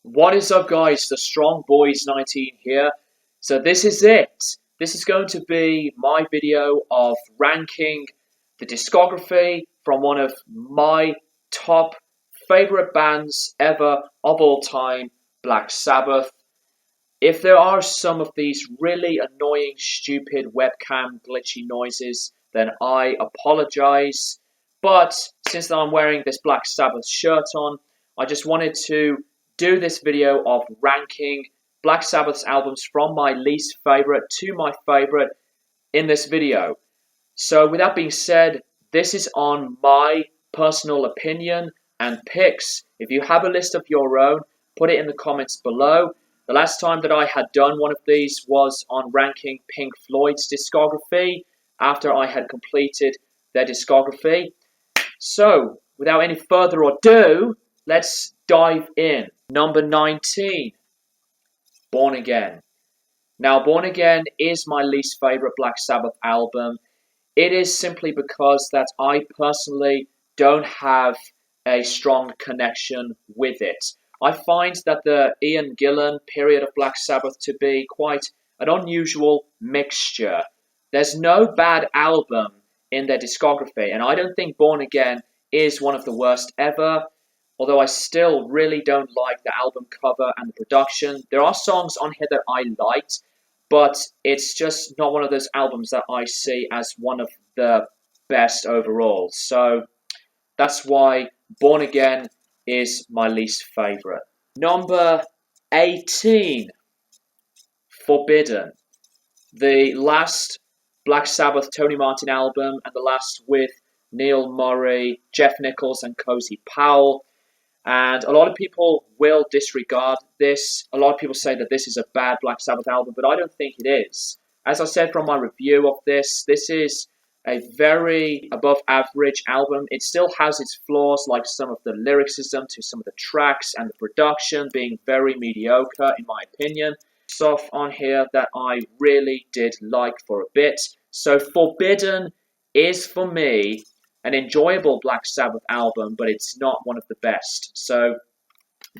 What is up, guys? The Strong Boys 19 here. So this is it. This is going to be my video of ranking the discography from one of my top favorite bands ever of all time, Black Sabbath. If there are some of these really annoying, stupid webcam glitchy noises, then I apologize. But since I'm wearing this Black Sabbath shirt on, I just wanted to do this video of ranking Black Sabbath's albums from my least favorite to my favorite in this video. So with that being said, this is on my personal opinion and picks. If you have a list of your own, put it in the comments below. The last time that I had done one of these was on ranking Pink Floyd's discography after I had completed their discography. So, without any further ado, let's dive in. Number 19, Born Again. Now, Born Again is my least favorite Black Sabbath album. It is simply because that I personally don't have a strong connection with it. I find that the Ian Gillan period of Black Sabbath to be quite an unusual mixture. There's no bad album in their discography, and I don't think Born Again is one of the worst ever, although I still really don't like the album cover and the production. There are songs on here that I liked, but it's just not one of those albums that I see as one of the best overall. So that's why Born Again is my least favorite. Number 18, Forbidden. The last Black Sabbath Tony Martin album and the last with Neil Murray, Jeff Nichols and Cozy Powell. And a lot of people will disregard this. A lot of people say that this is a bad Black Sabbath album, but I don't think it is. As I said from my review of this is a very above average album. It still has its flaws, like some of the lyricism to some of the tracks and the production being very mediocre in my opinion. Stuff on here that I really did like for a bit. So Forbidden is for me an enjoyable Black Sabbath album, but it's not one of the best. So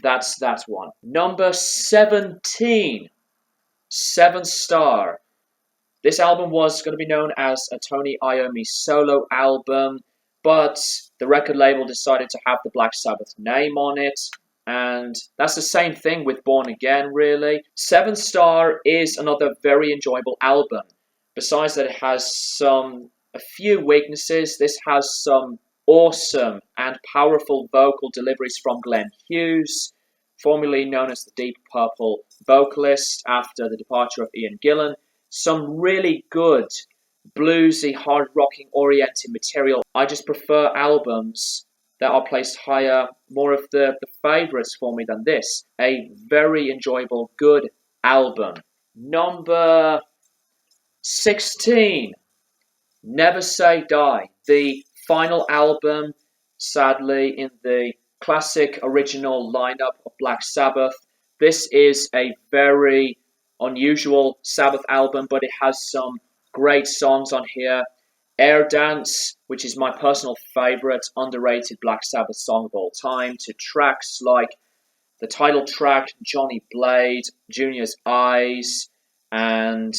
that's that one. Number 17, Seven Star. This album was going to be known as a Tony Iommi solo album, but the record label decided to have the Black Sabbath name on it, and that's the same thing with Born Again, really. Seven Star is another very enjoyable album. Besides that, it has a few weaknesses. This has some awesome and powerful vocal deliveries from Glenn Hughes, formerly known as the Deep Purple vocalist after the departure of Ian Gillan. Some really good bluesy, hard-rocking oriented material. I just prefer albums that are placed higher, more of the favourites for me than this. A very enjoyable, good album. Number 16, Never Say Die. The final album, sadly, in the classic original lineup of Black Sabbath. This is a very unusual Sabbath album, but it has some great songs on here. Air Dance, which is my personal favourite, underrated Black Sabbath song of all time, to tracks like the title track, Johnny Blade, Junior's Eyes, and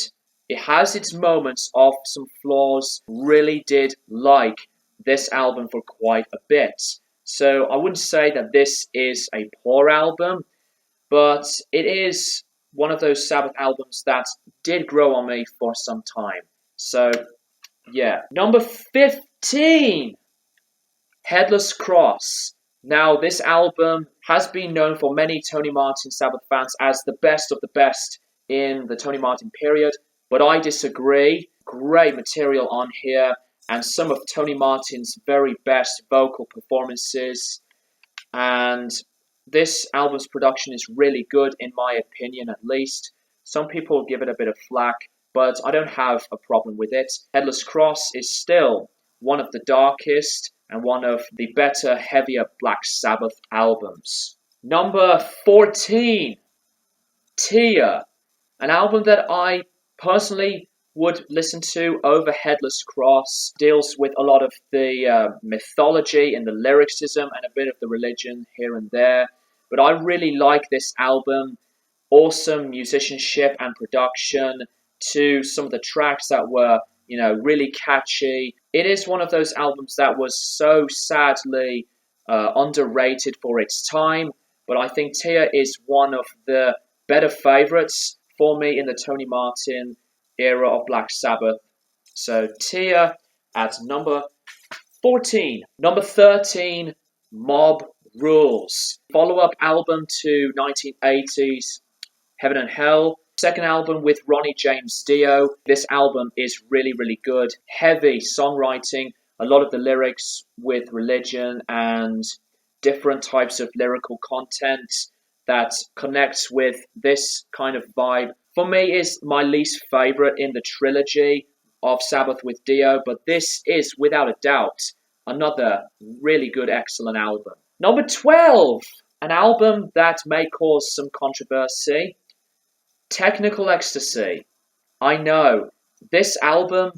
it has its moments of some flaws. Really did like this album for quite a bit. So I wouldn't say that this is a poor album, but it is one of those Sabbath albums that did grow on me for some time. So, yeah. Number 15, Headless Cross. Now, this album has been known for many Tony Martin Sabbath fans as the best of the best in the Tony Martin period, but I disagree. Great material on here, and some of Tony Martin's very best vocal performances, and this album's production is really good, in my opinion at least. Some people give it a bit of flack, but I don't have a problem with it. Headless Cross is still one of the darkest and one of the better, heavier Black Sabbath albums. Number 14, Tear. An album that I personally would listen to over Headless Cross. Deals with a lot of the mythology and the lyricism and a bit of the religion here and there. but I really like this album. Awesome musicianship and production to some of the tracks that were, really catchy. It is one of those albums that was so sadly underrated for its time, but I think Tia is one of the better favorites for me in the Tony Martin era of Black Sabbath. So Tia at number 14. Number 13, Mob Rules. Follow-up album to 1980s Heaven and Hell. Second album with Ronnie James Dio. This album is really, really good. Heavy songwriting. A lot of the lyrics with religion and different types of lyrical content that connects with this kind of vibe. For me, is my least favorite in the trilogy of Sabbath with Dio, but this is without a doubt another really good, excellent album. Number 12, an album that may cause some controversy. Technical Ecstasy. I know, this album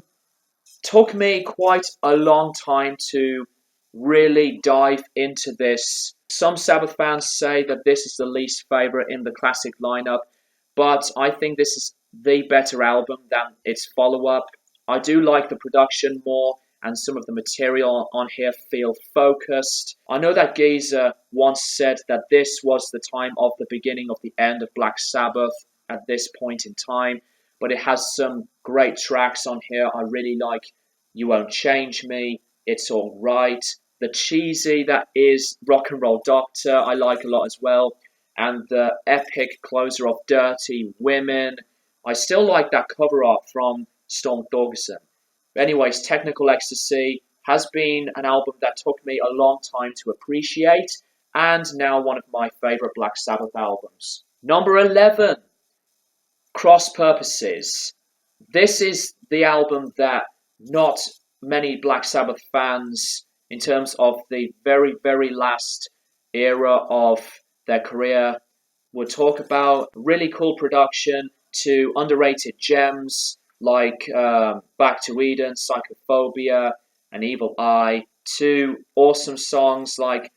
took me quite a long time to really dive into this. Some Sabbath fans say that this is the least favorite in the classic lineup, but I think this is the better album than its follow-up. I do like the production more, and some of the material on here feel focused. I know that Geezer once said that this was the time of the beginning of the end of Black Sabbath at this point in time, but it has some great tracks on here. I really like You Won't Change Me, It's All Right. The cheesy that is Rock and Roll Doctor, I like a lot as well. And the epic closer of Dirty Women. I still like that cover art from Storm Thorgerson. Anyways, Technical Ecstasy has been an album that took me a long time to appreciate, and now one of my favorite Black Sabbath albums. Number 11, Cross Purposes. This is the album that not many Black Sabbath fans, in terms of the very, very last era of their career, would talk about. Really cool production to underrated gems like Back to Eden, Psychophobia, and Evil Eye, to awesome songs like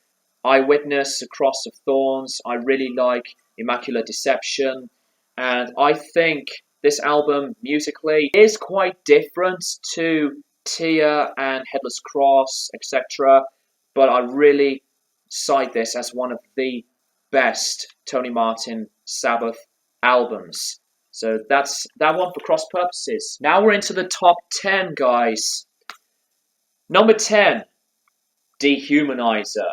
Eyewitness, Across of Thorns. I really like Immaculate Deception, and I think this album musically is quite different to Tia and Headless Cross, etc. But I really cite this as one of the best Tony Martin Sabbath albums. So that's that one for Cross Purposes. Now we're into the top 10, guys. Number 10, Dehumanizer.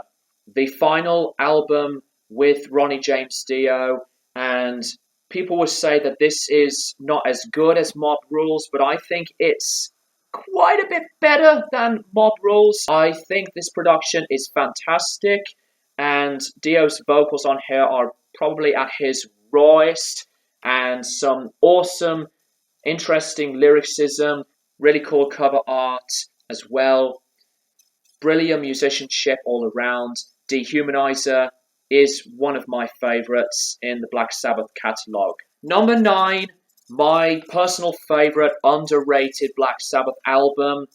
The final album with Ronnie James Dio, and people will say that this is not as good as Mob Rules, but I think it's quite a bit better than Mob Rules. I think this production is fantastic, and Dio's vocals on here are probably at his rawest, and some awesome, interesting lyricism, really cool cover art as well. Brilliant musicianship all around. Dehumanizer is one of my favourites in the Black Sabbath catalogue. Number 9, my personal favourite underrated Black Sabbath album,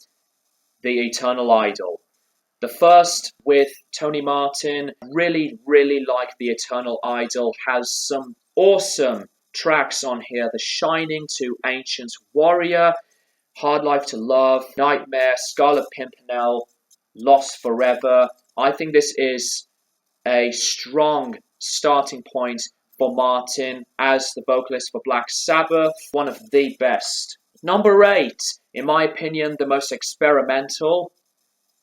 The Eternal Idol. The first with Tony Martin. Really, really like The Eternal Idol. Has some awesome tracks on here. The Shining to Ancient's Warrior, Hard Life to Love, Nightmare, Scarlet Pimpernel, Lost Forever. I think this is a strong starting point for Martin as the vocalist for Black Sabbath. One of the best. Number 8, in my opinion, the most experimental.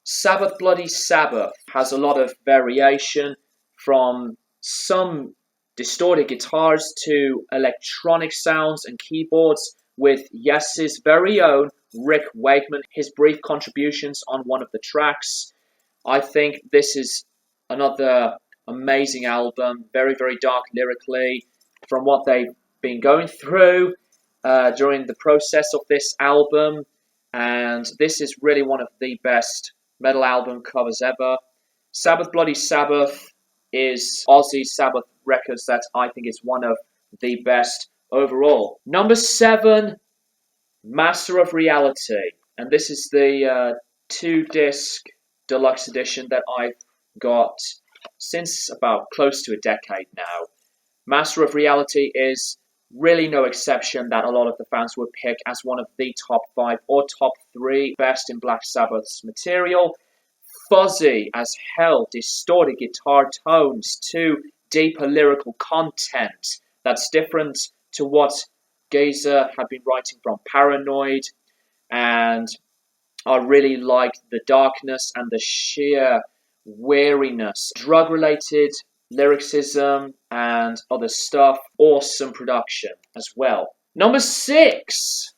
Sabbath Bloody Sabbath has a lot of variation, from some distorted guitars to electronic sounds and keyboards, with Yes's very own Rick Wakeman, his brief contributions on one of the tracks. I think this is another amazing album, very, very dark lyrically, from what they've been going through during the process of this album, and this is really one of the best metal album covers ever. Sabbath Bloody Sabbath is Ozzy Sabbath Records that I think is one of the best overall. Number 7, Master of Reality, and this is the 2-disc deluxe edition that I've got. since about close to a decade now. Master of Reality is really no exception that a lot of the fans would pick as one of the top 5 or top 3 best in Black Sabbath's material. Fuzzy as hell, distorted guitar tones to deeper lyrical content that's different to what Geezer had been writing from Paranoid, and I really liked the darkness and the sheer weariness, drug-related lyricism and other stuff. Awesome production as well. Number 6.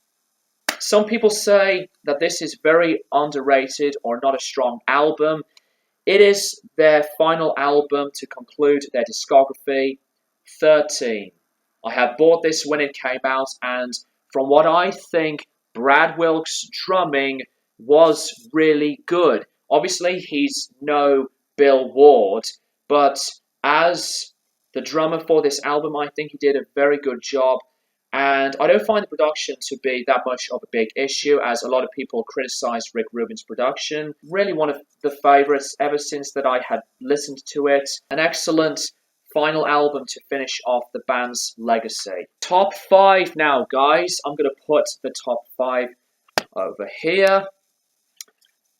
Some people say that this is very underrated or not a strong album. It is their final album to conclude their discography, 13. I have bought this when it came out, and from what I think, Brad Wilk's drumming was really good. Obviously, he's no Bill Ward, but as the drummer for this album, I think he did a very good job. And I don't find the production to be that much of a big issue, as a lot of people criticize Rick Rubin's production. Really one of the favorites ever since that I had listened to it. An excellent final album to finish off the band's legacy. Top 5 now, guys. I'm going to put the top 5 over here.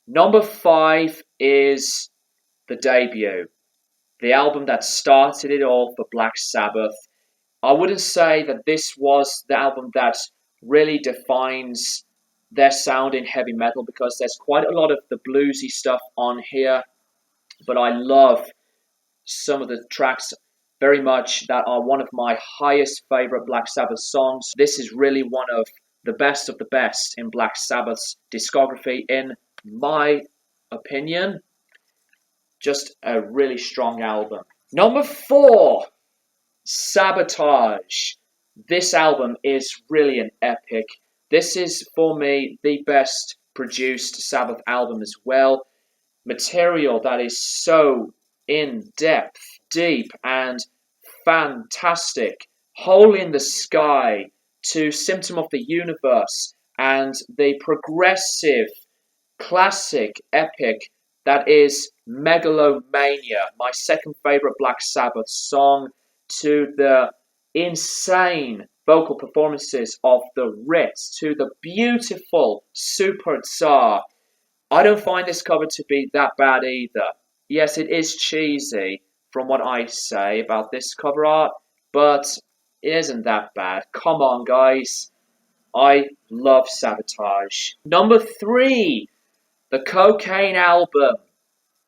Number 5 is the debut. The album that started it all for Black Sabbath. I wouldn't say that this was the album that really defines their sound in heavy metal, because there's quite a lot of the bluesy stuff on here, but I love some of the tracks very much that are one of my highest favorite Black Sabbath songs. This is really one of the best in Black Sabbath's discography, in my opinion. Just a really strong album. Number 4. Sabotage. This album is really an epic. This is, for me, the best produced Sabbath album as well. Material that is so in-depth, deep, and fantastic. Hole in the Sky to Symptom of the Universe, and the progressive, classic, epic that is Megalomania, my second favorite Black Sabbath song, to the insane vocal performances of the Ritz, to the beautiful Super Tsar. I don't find this cover to be that bad either. Yes, it is cheesy from what I say about this cover art, but it isn't that bad. Come on, guys. I love Sabotage. Number 3, the Cocaine Album,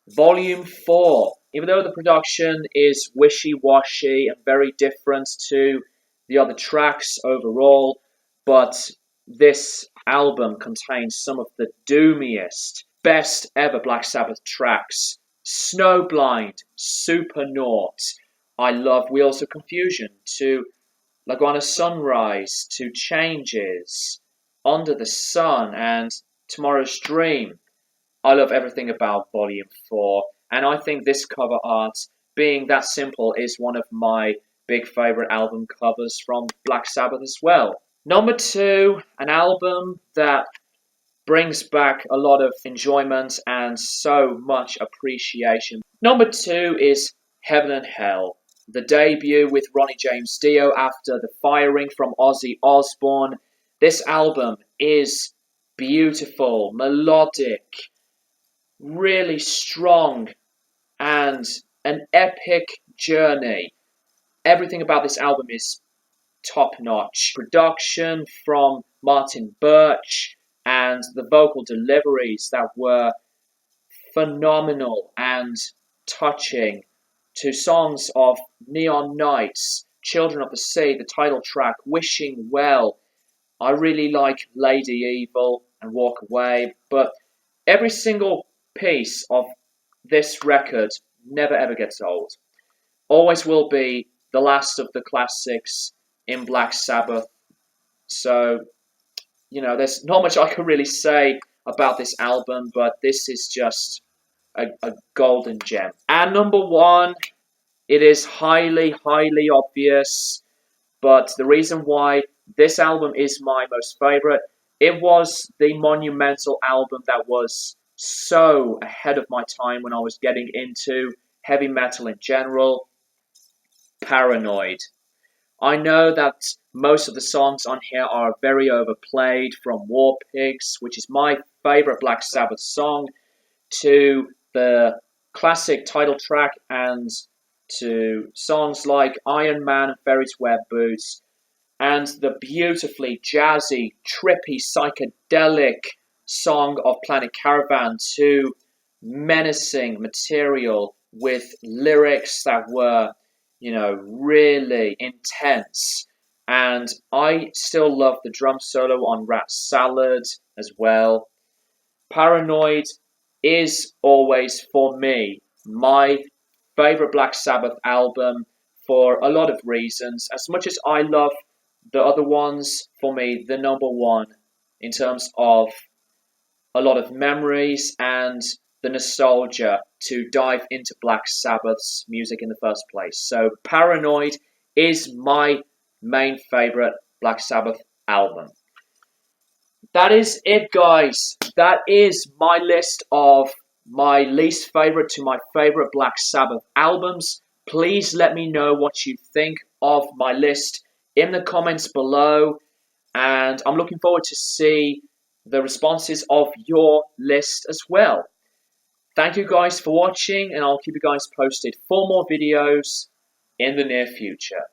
Volume 4. Even though the production is wishy-washy and very different to the other tracks overall, but this album contains some of the doomiest, best ever Black Sabbath tracks. Snowblind, Supernaut. I love Wheels of Confusion, to Laguna Sunrise, to Changes, Under the Sun, and Tomorrow's Dream. I love everything about Volume 4. And I think this cover art, being that simple, is one of my big favourite album covers from Black Sabbath as well. Number 2, an album that brings back a lot of enjoyment and so much appreciation. Number 2 is Heaven and Hell, the debut with Ronnie James Dio after the firing from Ozzy Osbourne. This album is beautiful, melodic, really strong, and an epic journey. Everything about this album is top-notch. Production from Martin Birch, and the vocal deliveries that were phenomenal and touching, to songs of Neon Nights, Children of the Sea, the title track, Wishing Well. I really like Lady Evil and Walk Away, but every single piece of this record never ever gets old. Always will be the last of the classics in Black Sabbath. So, there's not much I can really say about this album, but this is just a golden gem. And number 1, it is highly, highly obvious, but the reason why this album is my most favorite, it was the monumental album that was so ahead of my time when I was getting into heavy metal in general, Paranoid. I know that most of the songs on here are very overplayed, from War Pigs, which is my favorite Black Sabbath song, to the classic title track, and to songs like Iron Man and Fairies Wear Boots, and the beautifully jazzy, trippy, psychedelic song of Planet Caravan, to menacing material with lyrics that were, really intense. And I still love the drum solo on Rat Salad as well. Paranoid is always, for me, my favorite Black Sabbath album for a lot of reasons. As much as I love the other ones, for me, the number one in terms of a lot of memories and the nostalgia to dive into Black Sabbath's music in the first place. So Paranoid is my main favorite Black Sabbath album. That is it, guys. That is my list of my least favorite to my favorite Black Sabbath albums. Please let me know what you think of my list in the comments below, and I'm looking forward to see the responses of your list as well. Thank you guys for watching, and I'll keep you guys posted for more videos in the near future.